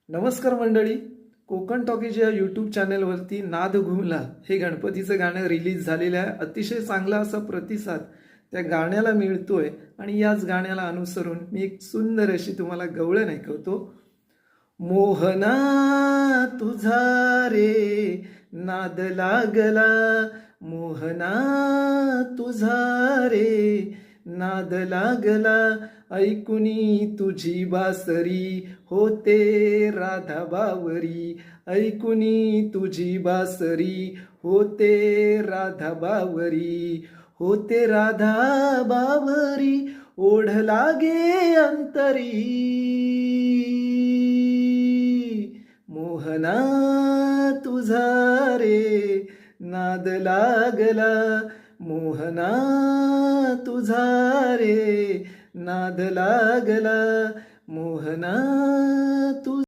नमस्कार मंडळी. कोकण टॉकीज या यूट्यूब चॅनलवरती नाद घुमला हे गणपतीचं गाणं रिलीज झालेलं आहे. अतिशय चांगला असा प्रतिसाद त्या गाण्याला मिळतोय आणि याच गाण्याला अनुसरून मी एक सुंदर अशी तुम्हाला गवळण ऐकवतो. मोहना तुझा रे नाद लागला, मोहना तुझा रे नाद लागला, ऐकुनी तुझी बासरी होते राधा बावरी, ऐकुनी तुझी बासरी होते राधा बावरी, होते राधा बावरी ओढ लागे अंतरी. मोहना तुझा रे नाद लागला, मोहना तुझा रे नाद लागला, मोहना